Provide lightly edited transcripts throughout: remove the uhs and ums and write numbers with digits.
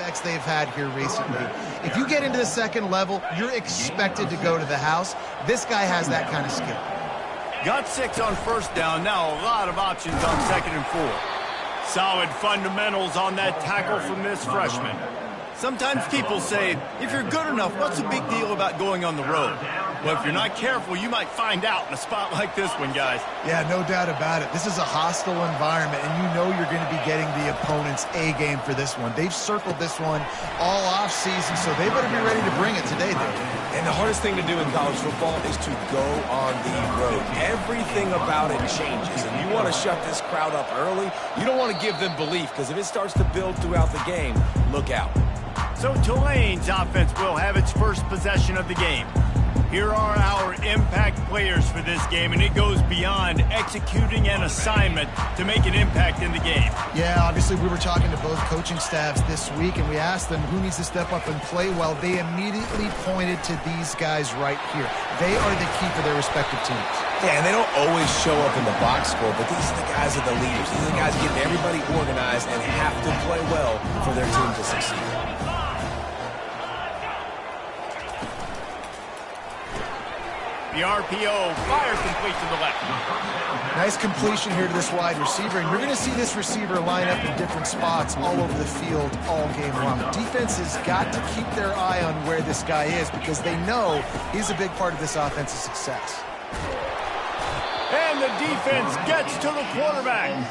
quarterbacks they've had here recently. If you get into the second level, you're expected to go to the house. This guy has that kind of skill. Got 6 on first down. Now a lot of options on 2nd and 4. Solid fundamentals on that tackle from this freshman. Sometimes people say, if you're good enough, what's the big deal about going on the road? Well, if you're not careful, you might find out in a spot like this one, guys. Yeah, no doubt about it. This is a hostile environment, and you know you're going to be getting the opponent's A game for this one. They've circled this one all off-season, so they better be ready to bring it today, though. And the hardest thing to do in college football is to go on the road. Everything about it changes, and you want to shut this crowd up early. You don't want to give them belief, because if it starts to build throughout the game, look out. So Tulane's offense will have its first possession of the game. Here are our impact players for this game, and it goes beyond executing an assignment to make an impact in the game. Yeah, obviously we were talking to both coaching staffs this week, and we asked them who needs to step up and play well. They immediately pointed to these guys right here. They are the key for their respective teams. Yeah, and they don't always show up in the box score, but these are the guys that are the leaders. These are the guys getting everybody organized and have to play well for their team to succeed. The RPO fires complete to the left. Nice completion here to this wide receiver, and you're going to see this receiver line up in different spots all over the field all game long. The defense has got to keep their eye on where this guy is because they know he's a big part of this offense's success. And the defense gets to the quarterback.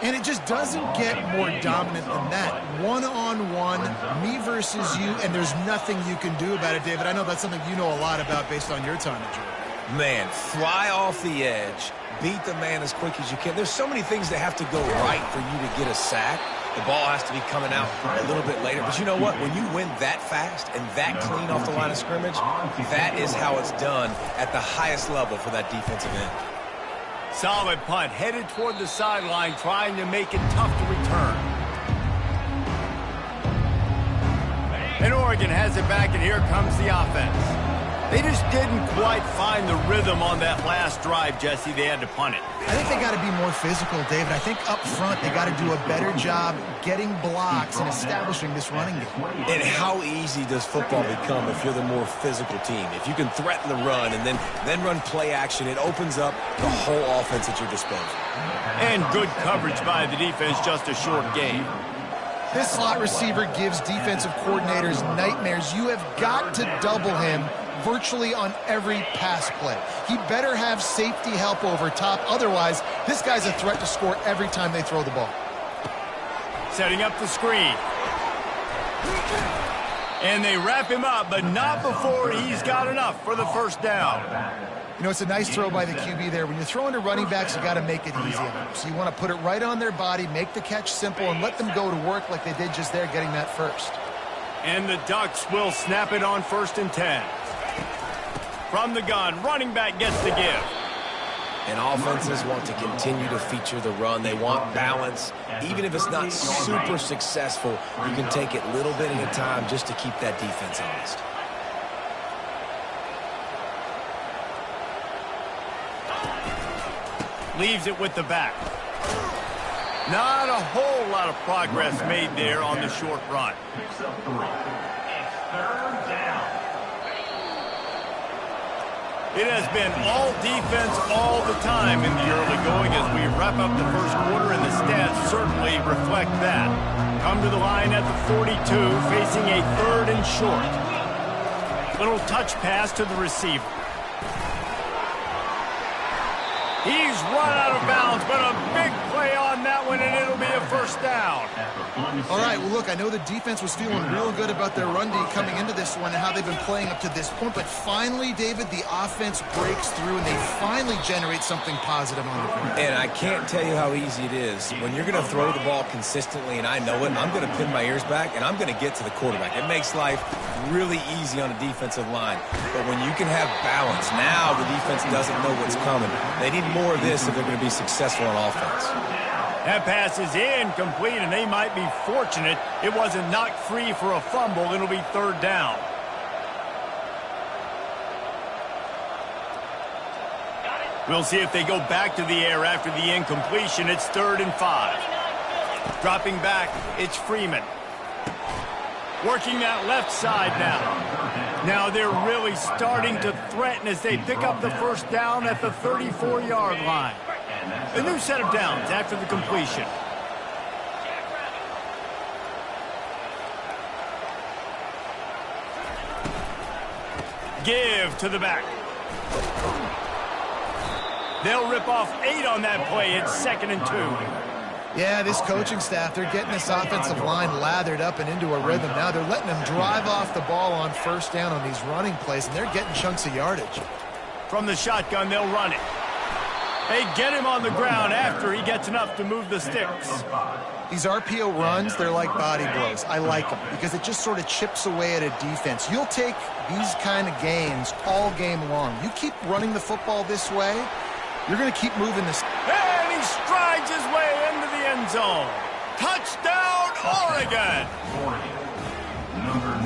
And it just doesn't get more dominant than that. One-on-one, me versus you, and there's nothing you can do about it, David. I know that's something you know a lot about based on your time at Georgia. Man, fly off the edge, beat the man as quick as you can. There's so many things that have to go right for you to get a sack. The ball has to be coming out a little bit later. But you know what? When you win that fast and that clean off the line of scrimmage, that is how it's done at the highest level for that defensive end. Solid punt, headed toward the sideline, trying to make it tough to return. And Oregon has it back, and here comes the offense. They just didn't quite find the rhythm on that last drive, Jesse. They had to punt it. I think they got to be more physical, David. I think up front they got to do a better job getting blocks and establishing this running game. And how easy does football become if you're the more physical team? If you can threaten the run and then run play action, it opens up the whole offense at your disposal. And good coverage by the defense, just a short game. This slot receiver gives defensive coordinators nightmares. You have got to double him virtually on every pass play. He better have safety help over top. Otherwise, this guy's a threat to score every time they throw the ball. Setting up the screen. And they wrap him up, but not before he's got enough for the first down. You know, it's a nice throw by the QB there. When you're throwing to running backs, you got to make it easy on them. So you want to put it right on their body, make the catch simple, and let them go to work like they did just there, getting that first. And the Ducks will snap it on 1st and 10. From the gun, running back gets the give. And offenses want to continue to feature the run. They want balance. Even if it's not super successful, you can take it little bit at a time just to keep that defense honest. Leaves it with the back. Not a whole lot of progress made there on the short run. It has been all defense all the time in the early going as we wrap up the first quarter, and the stats certainly reflect that. Come to the line at the 42, facing a 3rd and short. Little touch pass to the receiver. He's run out of bounds, but a big play on that one, and it'll be a first down. All right, well, look, I know the defense was feeling real good about their run D coming into this one and how they've been playing up to this point, but finally, David, the offense breaks through, and they finally generate something positive on the ground. And I can't tell you how easy it is. When you're going to throw the ball consistently, and I know it, I'm going to pin my ears back, and I'm going to get to the quarterback. It makes life really easy on a defensive line. But when you can have balance, now the defense doesn't know what's coming. They need more of this if they're going to be successful on offense. That pass is incomplete, and they might be fortunate it wasn't knocked free for a fumble. It'll be 3rd down. We'll see if they go back to the air after the incompletion. It's 3rd and 5. Dropping back, it's Freeman. Working that left side now. Now they're really starting to threaten as they pick up the first down at the 34-yard line. A new set of downs after the completion. Give to the back. They'll rip off 8 on that play. It's 2nd and 2. Yeah, this coaching staff, they're getting this offensive line lathered up and into a rhythm. Now they're letting them drive off the ball on first down on these running plays, and they're getting chunks of yardage. From the shotgun, they'll run it. They get him on the ground after he gets enough to move the sticks. These RPO runs, they're like body blows. I like them because it just sort of chips away at a defense. You'll take these kind of gains all game long. You keep running the football this way, you're going to keep moving this. And he strides his way into the end zone. Touchdown, Oregon!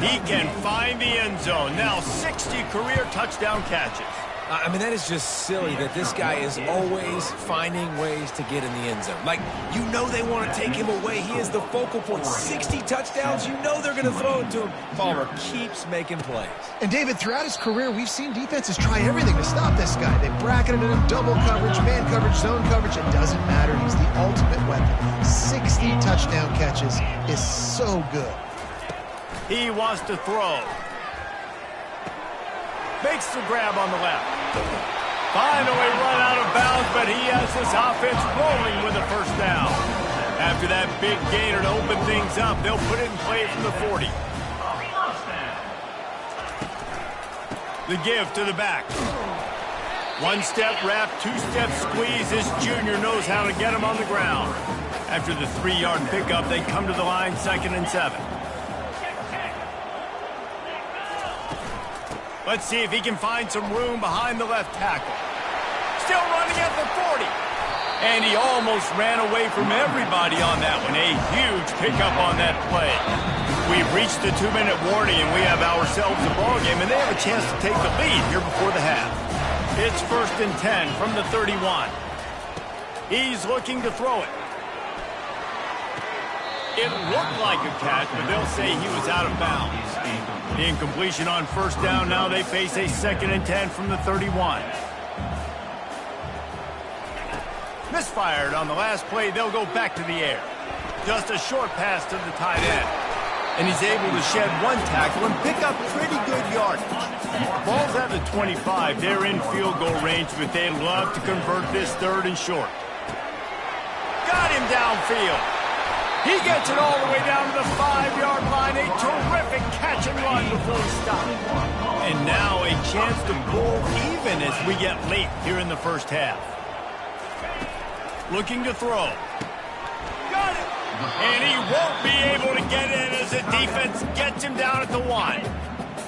He can find the end zone. Now 60 career touchdown catches. I mean, that is just silly that this guy is always finding ways to get in the end zone. Like, you know they want to take him away. He is the focal point. 60 touchdowns, you know they're going to throw it to him. Palmer keeps making plays. And, David, throughout his career, we've seen defenses try everything to stop this guy. They bracketed him, double coverage, man coverage, zone coverage. It doesn't matter. He's the ultimate weapon. 60 touchdown catches is so good. He wants to throw. Makes the grab on the left. Finally run out of bounds, but he has this offense rolling with a first down. After that big gainer to open things up, they'll put it in play from the 40. The give to the back. One-step wrap, two-step squeeze. This junior knows how to get him on the ground. After the 3-yard pickup, they come to the line, 2nd and 7. Let's see if he can find some room behind the left tackle. Still running at the 40. And he almost ran away from everybody on that one. A huge pickup on that play. We've reached the 2-minute warning, and we have ourselves a ball game, and they have a chance to take the lead here before the half. It's 1st and 10 from the 31. He's looking to throw it. It looked like a catch, but they'll say he was out of bounds. The incompletion on first down. Now they face a 2nd and 10 from the 31. Misfired on the last play. They'll go back to the air. Just a short pass to the tight end. And he's able to shed one tackle and pick up pretty good yardage. Ball's at the 25. They're in field goal range, but they'd love to convert this 3rd and short. Got him downfield. He gets it all the way down to the 5-yard line. A terrific catch and run before he stopped. And now a chance to pull even as we get late here in the first half. Looking to throw. Got it. And he won't be able to get in as the defense gets him down at the 1.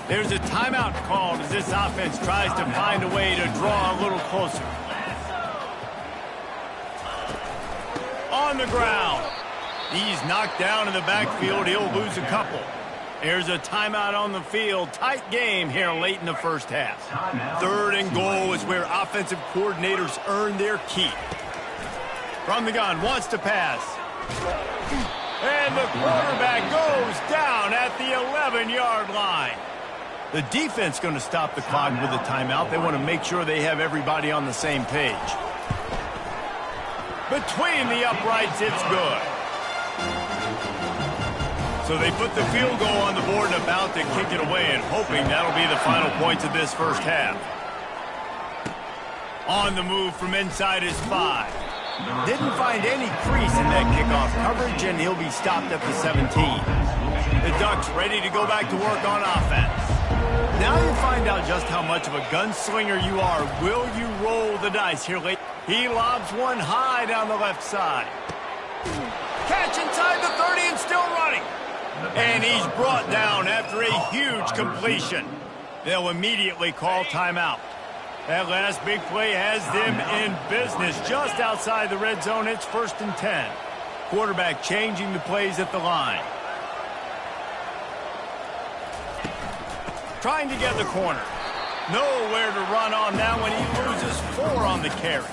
There's a timeout called as this offense tries to find a way to draw a little closer. On the ground. He's knocked down in the backfield. He'll lose a couple. There's a timeout on the field. Tight game here late in the first half. 3rd and goal is where offensive coordinators earn their keep. From the gun, wants to pass. And the quarterback goes down at the 11-yard line. The defense going to stop the clock with a timeout. They want to make sure they have everybody on the same page. Between the uprights, it's good. So they put the field goal on the board and about to kick it away and hoping that'll be the final points of this first half. On the move from inside his 5. Didn't find any crease in that kickoff coverage, and he'll be stopped at the 17. The Ducks ready to go back to work on offense. Now you find out just how much of a gunslinger you are. Will you roll the dice here late? He lobs one high down the left side. Catch inside the 30 and still running. And he's brought down after a huge completion. They'll immediately call timeout. That last big play has them in business just outside the red zone. It's 1st and 10. Quarterback changing the plays at the line. Trying to get the corner. Nowhere to run on now when he loses 4 on the carry.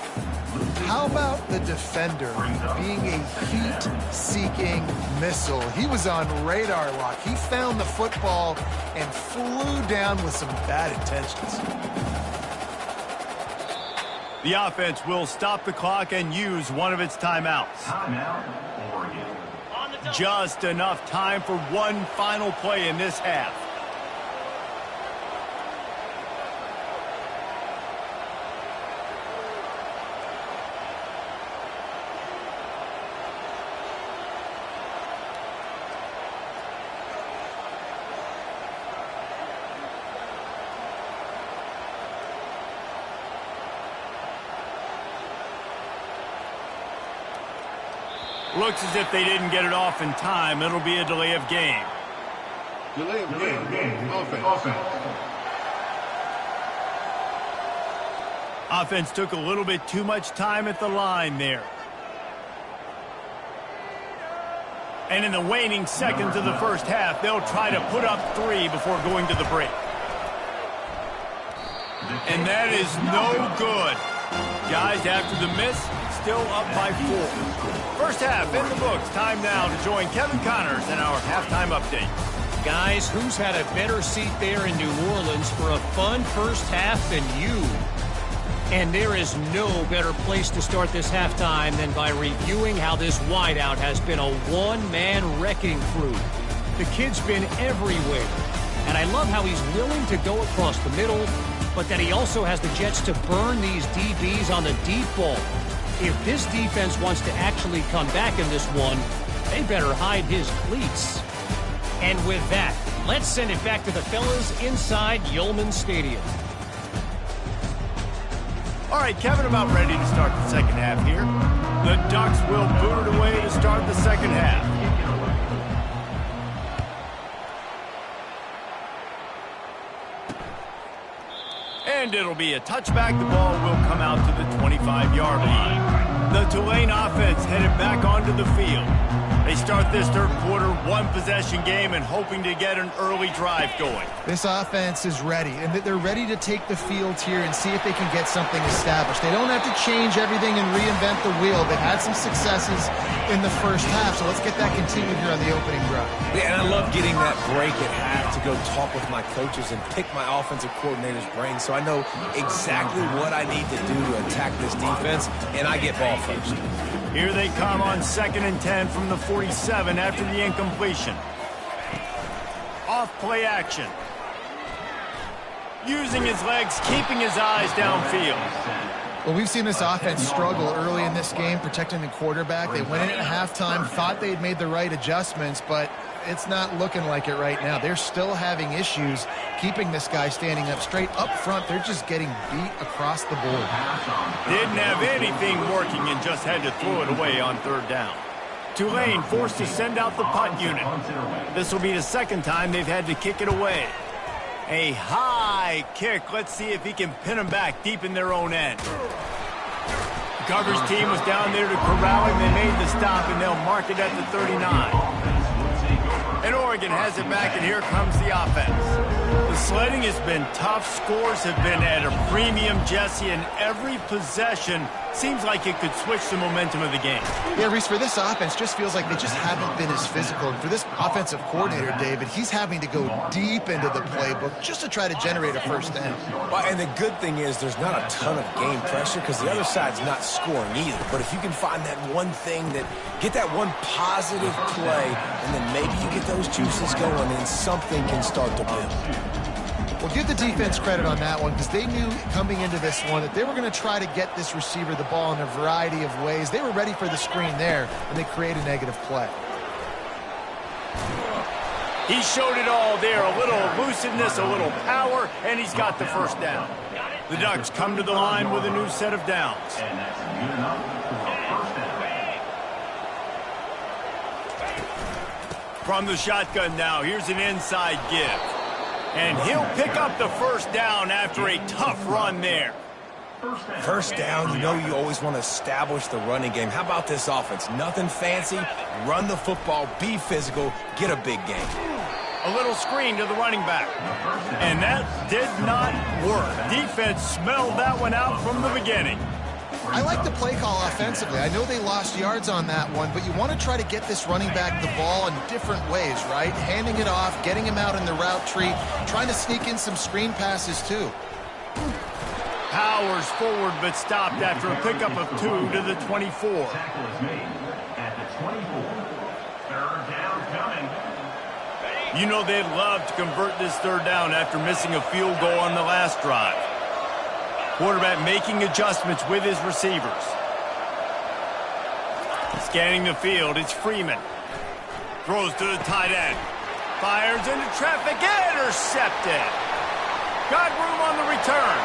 How about the defender being a heat-seeking missile? He was on radar lock. He found the football and flew down with some bad intentions. The offense will stop the clock and use one of its timeouts. Timeout, Oregon. Just enough time for one final play in this half. Looks as if they didn't get it off in time. It'll be a delay of game. Delay of game. Offense. Offense took a little bit too much time at the line there. And in the waning seconds of the first half, they'll try to put up 3 before going to the break. And that is no good. Guys, after the miss, still up by 4. First half in the books. Time now to join Kevin Connors in our halftime update. Guys, who's had a better seat there in New Orleans for a fun first half than you? And there is no better place to start this halftime than by reviewing how this wideout has been a one-man wrecking crew. The kid's been everywhere. And I love how he's willing to go across the middle, but that he also has the jets to burn these DBs on the deep ball. If this defense wants to actually come back in this one, they better hide his cleats. And with that, let's send it back to the fellas inside Yulman Stadium. All right, Kevin, about ready to start the second half here. The Ducks will boot it away to start the second half. And it'll be a touchback. The ball will come out to the 25-yard line. The Tulane offense headed back onto the field. They start this third quarter one-possession game and hoping to get an early drive going. This offense is ready, and they're ready to take the field here and see if they can get something established. They don't have to change everything and reinvent the wheel. They've had some successes in the first half, so let's get that continued here on the opening drive. Yeah, and I love getting that break at half to go talk with my coaches and pick my offensive coordinator's brain so I know exactly what I need to do to attack this defense, and I get ball first. Here they come on 2nd and 10 from the 47 after the incompletion. Off play action. Using his legs, keeping his eyes downfield. Well, we've seen this offense struggle early in this game, protecting the quarterback. They went in at halftime, thought they'd made the right adjustments, but it's not looking like it right now. They're still having issues keeping this guy standing up straight. Up front, they're just getting beat across the board. Didn't have anything working and just had to throw it away on 3rd down. Tulane forced to send out the punt unit. This will be the second time they've had to kick it away. A high kick. Let's see if he can pin them back deep in their own end. Coverage team was down there to corral him. They made the stop, and they'll mark it at the 39. And Oregon has it back, and here comes the offense. The sledding has been tough. Scores have been at a premium, Jesse, and every possession seems like it could switch the momentum of the game. Yeah, Reese, for this offense, just feels like they just haven't been as physical. And for this offensive coordinator, David, he's having to go deep into the playbook just to try to generate a first down. Well, and the good thing is there's not a ton of game pressure because the other side's not scoring either. But if you can find that one thing get that one positive play, and then maybe you get those juices going and something can start to build. Well, give the defense credit on that one because they knew coming into this one that they were going to try to get this receiver the ball in a variety of ways. They were ready for the screen there, and they create a negative play. He showed it all there, a little elusiveness, a little power, and he's got the first down. The Ducks come to the line with a new set of downs. And that's good enough for a first down. From the shotgun now, here's an inside give. And he'll pick up the first down after a tough run there. First down, you know you always want to establish the running game. How about this offense? Nothing fancy. Run the football, be physical, get a big game. A little screen to the running back. And that did not work. Defense smelled that one out from the beginning. I like the play call offensively. I know they lost yards on that one, but you want to try to get this running back the ball in different ways, right? Handing it off, getting him out in the route tree, trying to sneak in some screen passes too. Powers forward, but stopped after a pickup of 2 to the 24. Tackle is made at the 24. Third down coming. You know they'd love to convert this third down after missing a field goal on the last drive. Quarterback making adjustments with his receivers. Scanning the field, it's Freeman. Throws to the tight end. Fires into traffic, intercepted. Got room on the return.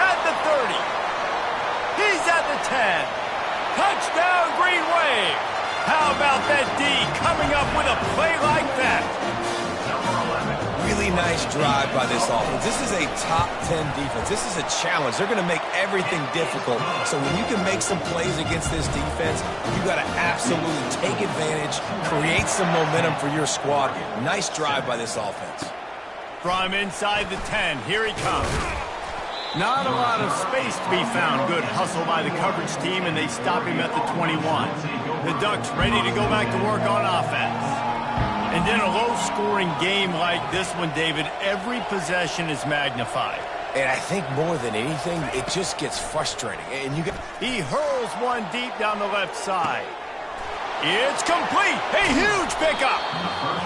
At the 30. He's at the 10. Touchdown, Green Wave. How about that D coming up with a play like that? Really nice drive by this offense. This is a top 10 defense. This is a challenge. They're going to make everything difficult. So when you can make some plays against this defense, you got to absolutely take advantage, create some momentum for your squad. Nice drive by this offense. From inside the 10, here he comes. Not a lot of space to be found. Good hustle by the coverage team, and they stop him at the 21. The Ducks ready to go back to work on offense. And in a low-scoring game like this one, David, every possession is magnified. And I think more than anything, it just gets frustrating. And He hurls one deep down the left side. It's complete. A huge pickup.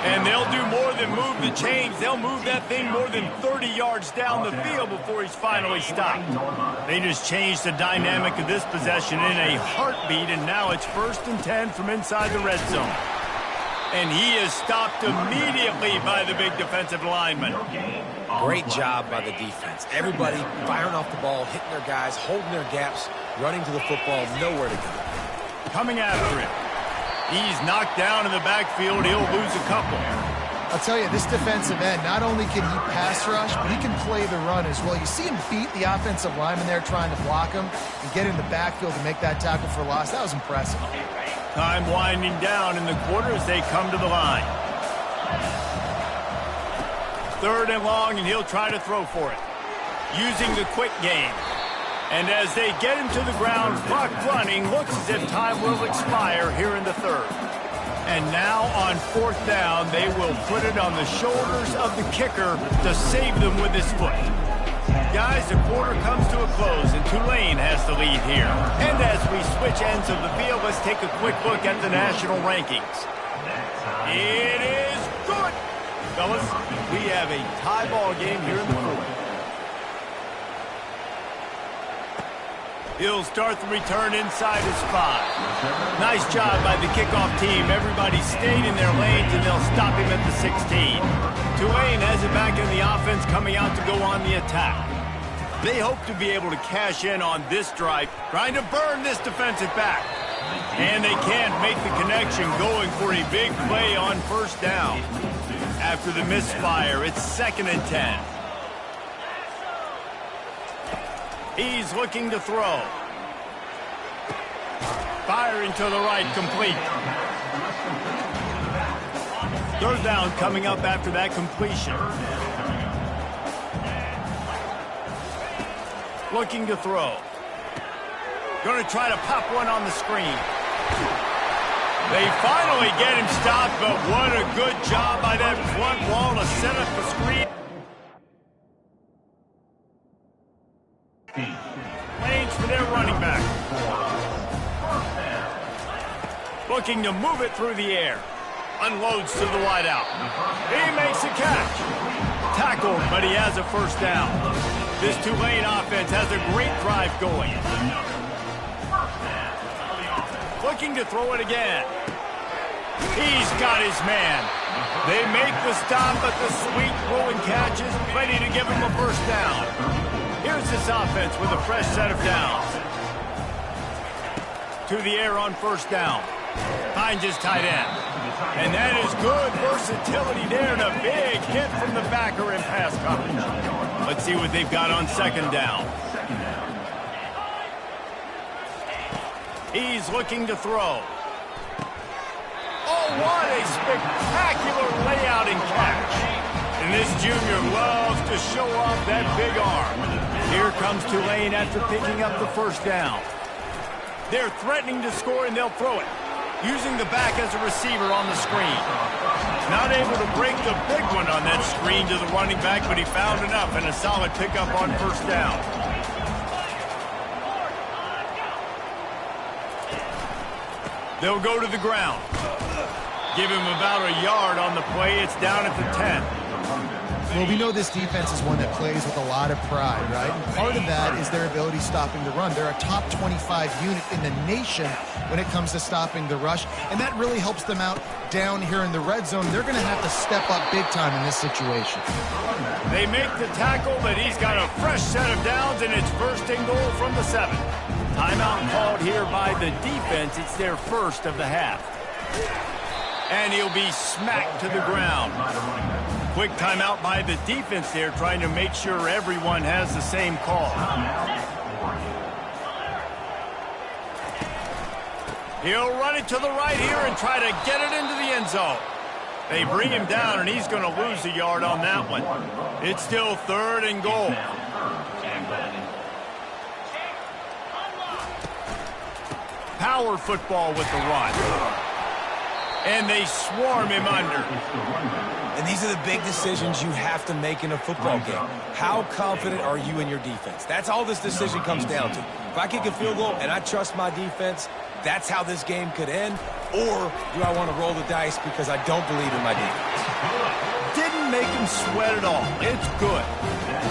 And they'll do more than move the chains. They'll move that thing more than 30 yards down the field before he's finally stopped. They just changed the dynamic of this possession in a heartbeat, and now it's 1st and 10 from inside the red zone. And he is stopped immediately by the big defensive lineman. Great job by the defense. Everybody firing off the ball, hitting their guys, holding their gaps, running to the football, nowhere to go. Coming after him. He's knocked down in the backfield. He'll lose a couple. I'll tell you, this defensive end, not only can he pass rush, but he can play the run as well. You see him beat the offensive lineman there trying to block him and get in the backfield to make that tackle for loss. That was impressive. Time winding down in the quarter as they come to the line. 3rd and long, and he'll try to throw for it. Using the quick game. And as they get him to the ground, clock running, looks as if time will expire here in the 3rd. And now on 4th down, they will put it on the shoulders of the kicker to save them with his foot. Guys, the quarter comes to a close, and Tulane has the lead here. And as we switch ends of the field, let's take a quick look at the national rankings. It is good! Fellas, we have a tie ball game here in the 4th. He'll start the return inside his 5. Nice job by the kickoff team. Everybody stayed in their lanes, and they'll stop him at the 16. Tulane has it back in the offense, coming out to go on the attack. They hope to be able to cash in on this drive, trying to burn this defensive back. And they can't make the connection, going for a big play on 1st down. After the misfire, it's 2nd and 10. He's looking to throw. Firing to the right, complete. 3rd down coming up after that completion. Looking to throw. Going to try to pop one on the screen. They finally get him stopped, but what a good job by that front wall to set up the screen. Lanes for their running back. Looking to move it through the air. Unloads to the wideout. He makes a catch. Tackled, but he has a 1st down. This Tulane offense has a great drive going. Looking to throw it again. He's got his man. They make the stop, but the sweet rolling catch is ready to give him a 1st down. Here's this offense with a fresh set of downs. To the air on 1st down. Finds his tight end. And that is good versatility there, and a big hit from the backer in pass coverage. Let's see what they've got on 2nd down. He's looking to throw. Oh, what a spectacular layout and catch. And this junior loves to show off that big arm. Here comes Tulane after picking up the first down. They're threatening to score, and they'll throw it, using the back as a receiver on the screen. Not able to break the big one on that screen to the running back, but he found enough and a solid pickup on first down. They'll go to the ground. Give him about a yard on the play. It's down at the 10. Well, we know this defense is one that plays with a lot of pride, right? And part of that is their ability stopping the run. They're a top 25 unit in the nation when it comes to stopping the rush, and that really helps them out down here in the red zone. They're going to have to step up big time in this situation. They make the tackle, but he's got a fresh set of downs, and it's first and goal from the 7. Timeout called here by the defense. It's their first of the half. And he'll be smacked to the ground. Quick timeout by the defense there, trying to make sure everyone has the same call. He'll run it to the right here and try to get it into the end zone. They bring him down, and he's going to lose a yard on that one. It's still third and goal. Power football with the run. And they swarm him under. And these are the big decisions you have to make in a football game. How confident are you in your defense? That's all this decision comes down to. If I kick a field goal and I trust my defense, that's how this game could end. Or do I want to roll the dice because I don't believe in my defense? Didn't make him sweat at all. It's good.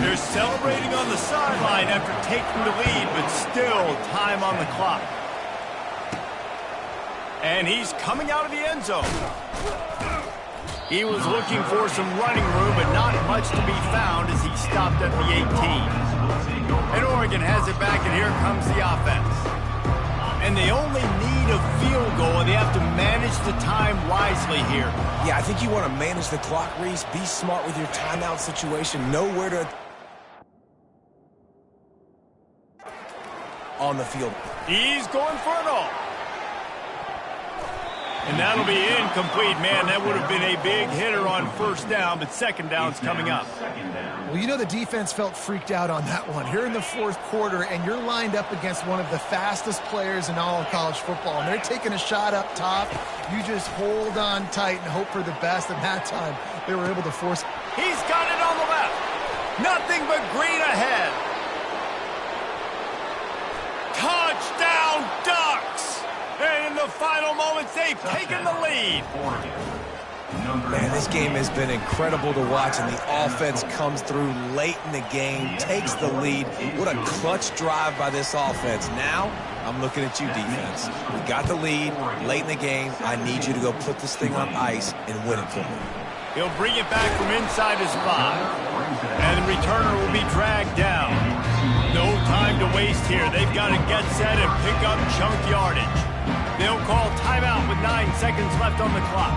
They're celebrating on the sideline after taking the lead, but still time on the clock. And he's coming out of the end zone. He was looking for some running room, but not much to be found as he stopped at the 18. And Oregon has it back, and here comes the offense. And they only need a field goal, and they have to manage the time wisely here. Yeah, I think you want to manage the clock, Reese. Be smart with your timeout situation. Know where to... on the field. He's going for it all. And that'll be incomplete. Man, that would have been a big hitter on first down, but second down's coming up. Well, you know the defense felt freaked out on that one. Here in the fourth quarter, and you're lined up against one of the fastest players in all of college football, and they're taking a shot up top. You just hold on tight and hope for the best, and that time they were able to force. He's got it on the left. Nothing but green ahead. Touchdown, Ducks! And in the final moments, they've taken the lead. Man, this game has been incredible to watch, and the offense comes through late in the game, takes the lead. What a clutch drive by this offense. Now, I'm looking at you, defense. We got the lead late in the game. I need you to go put this thing on ice and win it for me. He'll bring it back from inside his 5. And the returner will be dragged down. No time to waste here. They've got to get set and pick up chunk yardage. They'll call timeout with 9 seconds left on the clock.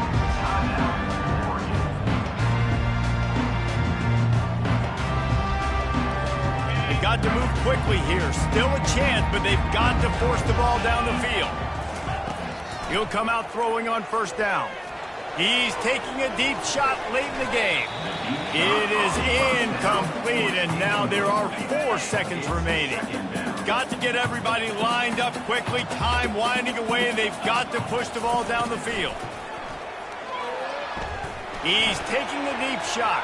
They've got to move quickly here. Still a chance, but they've got to force the ball down the field. He'll come out throwing on first down. He's taking a deep shot late in the game. It is incomplete, and now there are 4 seconds remaining. Got to get everybody lined up quickly, time winding away, and they've got to push the ball down the field. He's taking the deep shot.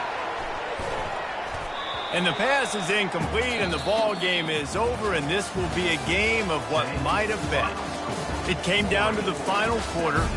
And the pass is incomplete, and the ball game is over, and this will be a game of what might have been. It came down to the final quarter.